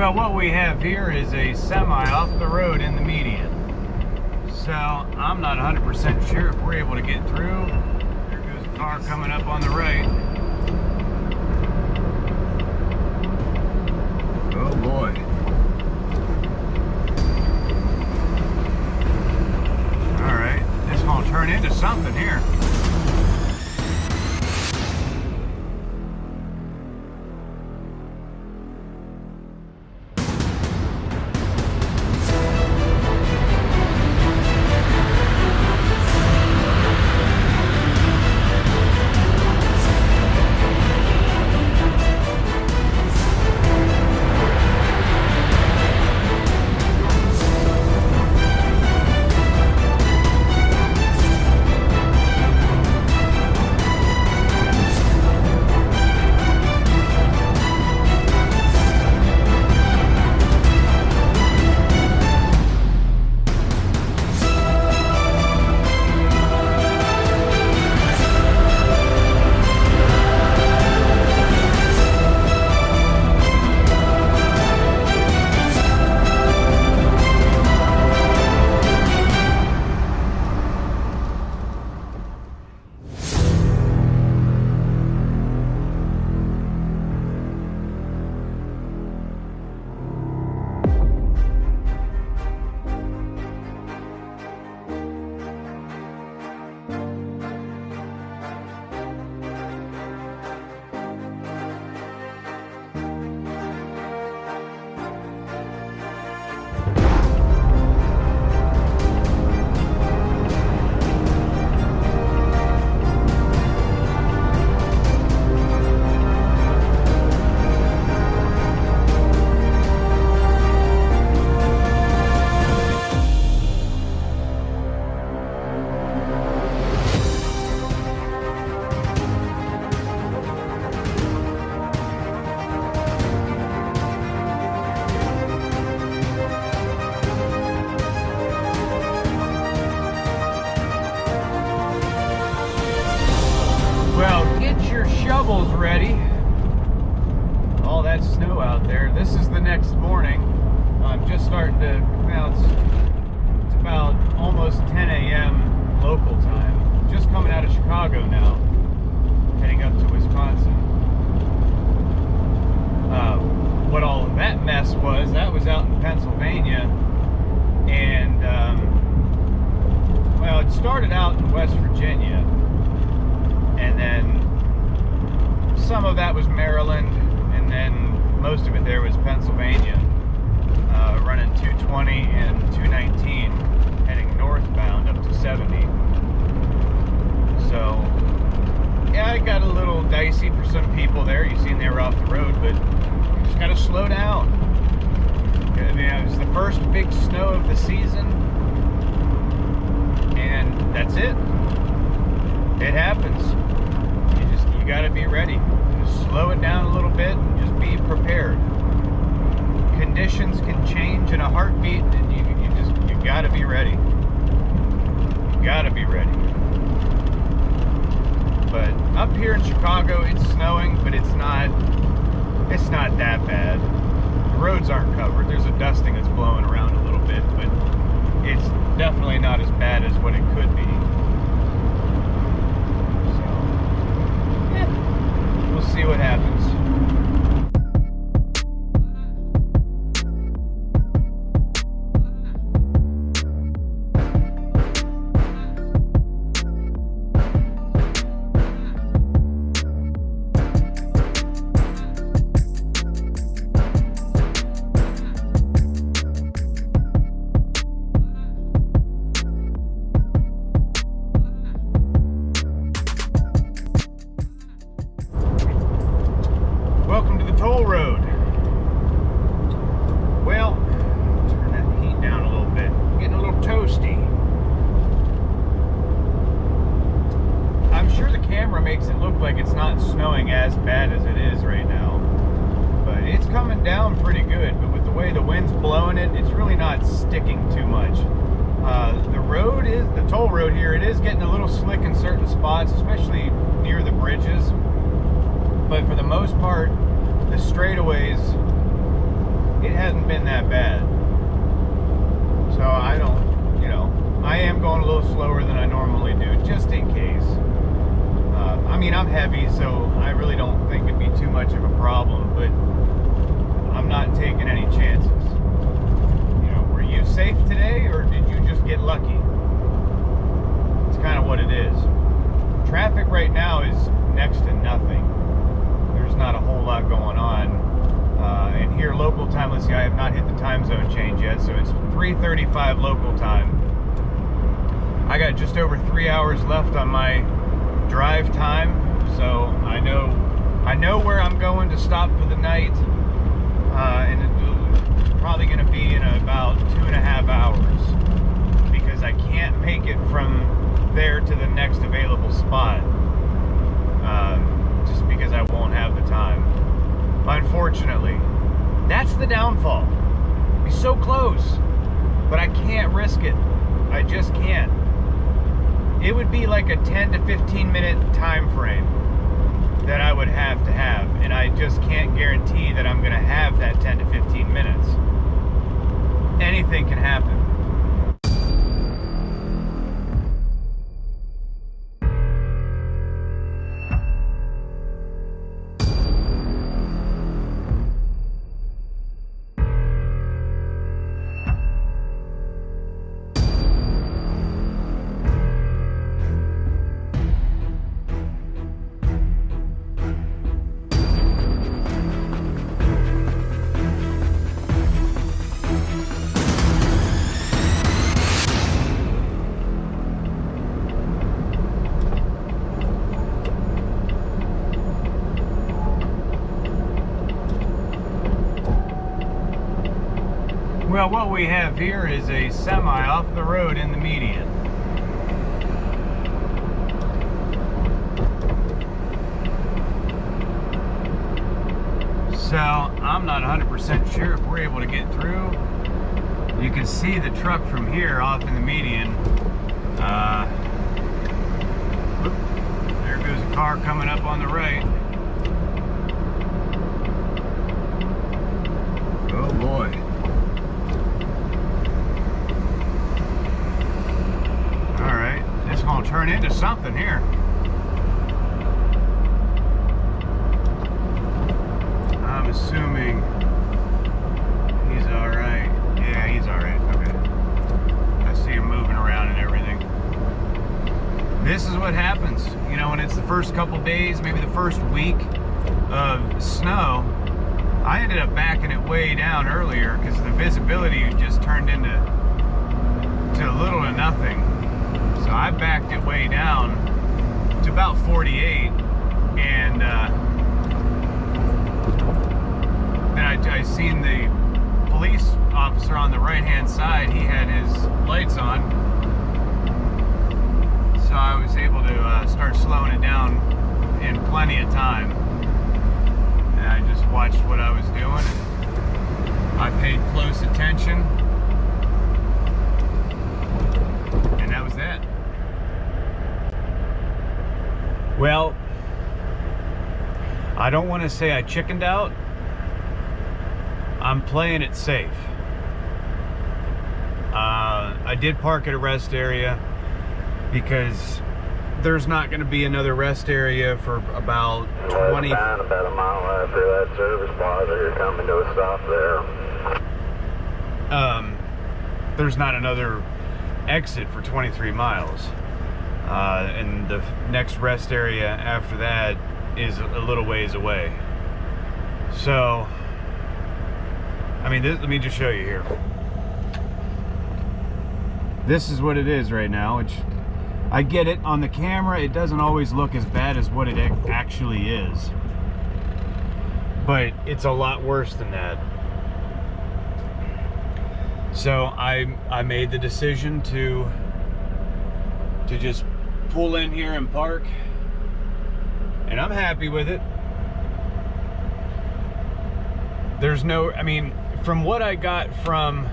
Well, what we have here is a semi off the road in the median. So I'm not 100% sure if we're able to get through. There goes a car coming up on the right. Oh boy. All right, this gonna turn into something here. Shovels ready. All that snow out there. This is the next morning. I'm just starting to, well, it's about almost 10 a.m. local time. Just coming out of Chicago now, heading up to Wisconsin. What all of that mess was, that was out in Pennsylvania. And, well, it started out in West Virginia. And then some of that was Maryland, and then most of it there was Pennsylvania, running 220 and 219, heading northbound up to 70. So, yeah, it got a little dicey for some people there. You seen they were off the road, but you just gotta slow down. I mean, it was the first big snow of the season, and that's it. It happens. You gotta be ready. Just slow it down a little bit and just be prepared. Conditions can change in a heartbeat, and you gotta be ready. You gotta be ready. But up here in Chicago, it's snowing, but it's not that bad. The roads aren't covered. There's a dusting that's blowing around a little bit, but it's definitely not as bad as what it could be. See what happens. Welcome to the toll road. Well, turn that heat down a little bit. Getting a little toasty. I'm sure the camera makes it look like it's not snowing as bad as it is right now. But it's coming down pretty good. But with the way the wind's blowing it, it's really not sticking too much. The toll road here, it is getting a little slick in certain spots, especially near the bridges. But for the most part, the straightaways it hasn't been that bad. So I don't, you know, I am going a little slower than I normally do, just in case. I mean, I'm heavy, so I really don't think it'd be too much of a problem, but I'm not taking any chances. You know, were you safe today, or did you just get lucky? It's kind of what it is. Traffic right now is next to nothing. There's not a whole lot going on. And here, local time, let's see, I have not hit the time zone change yet, so it's 3:35 local time. I got just over 3 hours left on my drive time, so I know where I'm going to stop for the night, and it's probably going to be in about 2.5 hours, because I can't make it from there to the next available spot, just because I won't have the time. Unfortunately, that's the downfall. Be so close, but I can't risk it. I just can't. It would be like a 10 to 15 minute time frame that I would have, and I just can't guarantee that I'm going to have that 10 to 15 minutes. Anything can happen. Well, what we have here is a semi off the road in the median. So I'm not 100% sure if we're able to get through. You can see the truck from here off in the median. There goes a car coming up on the right. Oh boy. It's going to turn into something here. I'm assuming he's alright. Yeah, he's alright. Okay. I see him moving around and everything. This is what happens, you know, when it's the first couple days, maybe the first week of snow. I ended up backing it way down earlier because the visibility just turned into little to nothing. So I backed it way down to about 48, and then I seen the police officer on the right-hand side. He had his lights on, so I was able to start slowing it down in plenty of time. And I just watched what I was doing, and I paid close attention, and that was that. Well, I don't want to say I chickened out. I'm playing it safe. I did park at a rest area because there's not going to be another rest area for about 20. Down about a mile after that service plaza, you're coming to a stop there. There's not another exit for 23 miles. And the next rest area after that is a little ways away. So, I mean, let me just show you here. This is what it is right now, which I get it. On the camera, it doesn't always look as bad as what it actually is. But it's a lot worse than that. So I made the decision to just pull in here and park, and I'm happy with it. There's no, I mean, from what I got from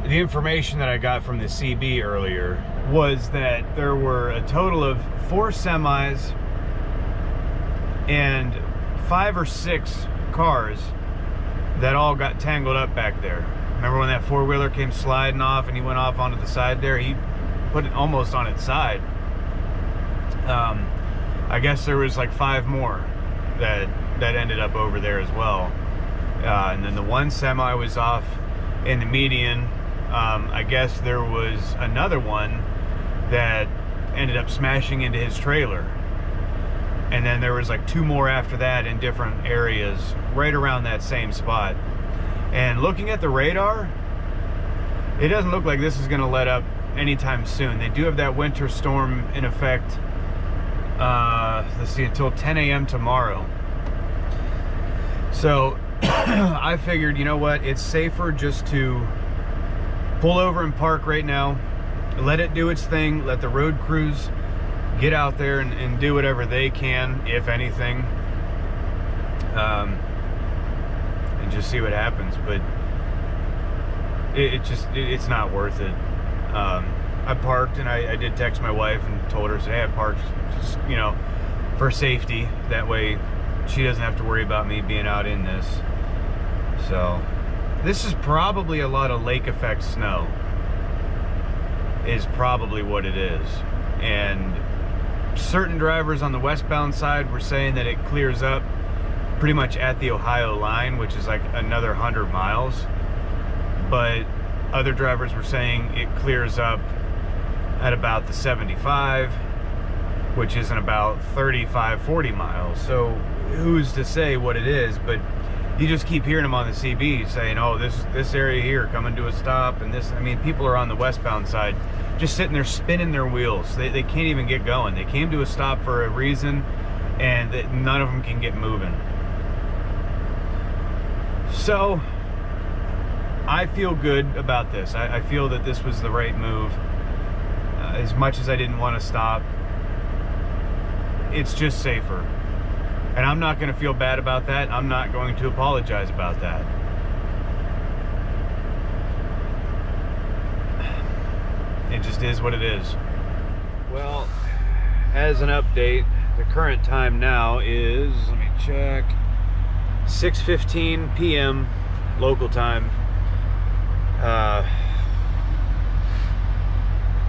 the information that I got from the CB earlier, was that there were a total of 4 semis and 5 or 6 cars that all got tangled up back there. Remember when that four-wheeler came sliding off and he went off onto the side there? He put it almost on its side. I guess there was like 5 more that ended up over there as well. And then the one semi was off in the median. I guess there was another one that ended up smashing into his trailer. And then there was like 2 more after that in different areas right around that same spot. And looking at the radar, it doesn't look like this is going to let up anytime soon. They do have that winter storm in effect, let's see, until 10 a.m. tomorrow. So I figured, you know what, it's safer just to pull over and park right now, let it do its thing, let the road crews get out there and do whatever they can, if anything, and just see what happens. But it's not worth it. I parked, and I did text my wife and told her, say, hey, I parked just, you know, for safety. That way she doesn't have to worry about me being out in this. So this is probably a lot of lake effect snow, is probably what it is. And certain drivers on the westbound side were saying that it clears up pretty much at the Ohio line, which is like another 100 miles. But other drivers were saying it clears up at about the 75, which isn't about 35, 40 miles. So who's to say what it is? But you just keep hearing them on the CB saying, oh, this area here coming to a stop, and this. I mean, people are on the westbound side just sitting there spinning their wheels. They can't even get going. They came to a stop for a reason, and none of them can get moving. So I feel good about this. I feel that this was the right move. As much as I didn't want to stop, it's just safer. And I'm not going to feel bad about that. I'm not going to apologize about that. It just is what it is. Well, as an update, the current time now is, let me check, 6:15 p.m. local time.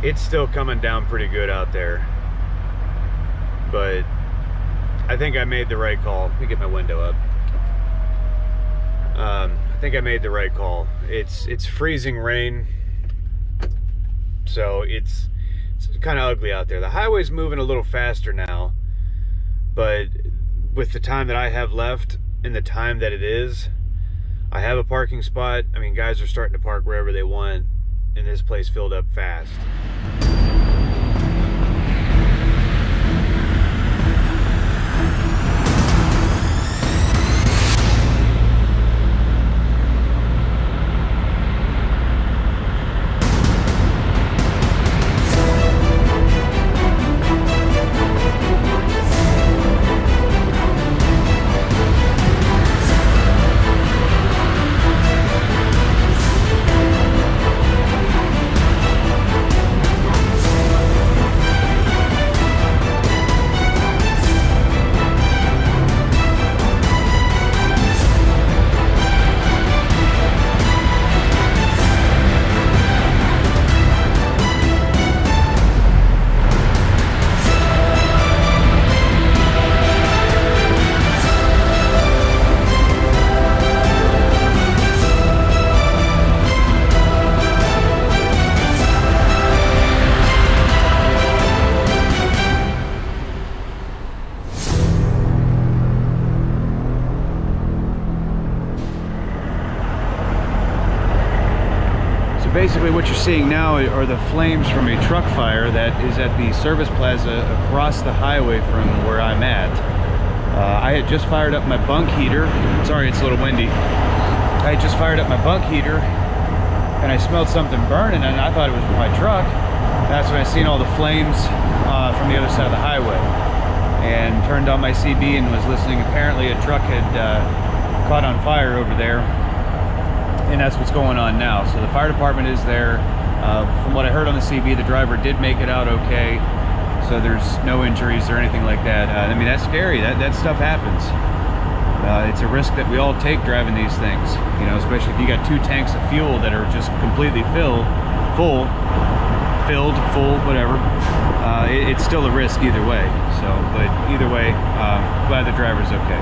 It's still coming down pretty good out there, but I think I made the right call. Let me get my window up. I think I made the right call. It's freezing rain, so it's kind of ugly out there. The highway's moving a little faster now, but with the time that I have left and the time that it is, I have a parking spot. I mean, guys are starting to park wherever they want, and this place filled up fast. Basically what you're seeing now are the flames from a truck fire that is at the service plaza across the highway from where I'm at. I had just fired up my bunk heater. Sorry, it's a little windy. I had just fired up my bunk heater and I smelled something burning, and I thought it was my truck. That's when I seen all the flames from the other side of the highway, and turned on my CB and was listening. Apparently a truck had caught on fire over there, and that's what's going on now. So the fire department is there. From what I heard on the CB, the driver did make it out okay, so there's no injuries or anything like that. I mean, that's scary. That stuff happens. It's a risk that we all take driving these things, you know, especially if you got 2 tanks of fuel that are just completely filled, full, whatever. It's still a risk either way. So, but either way, glad the driver's okay.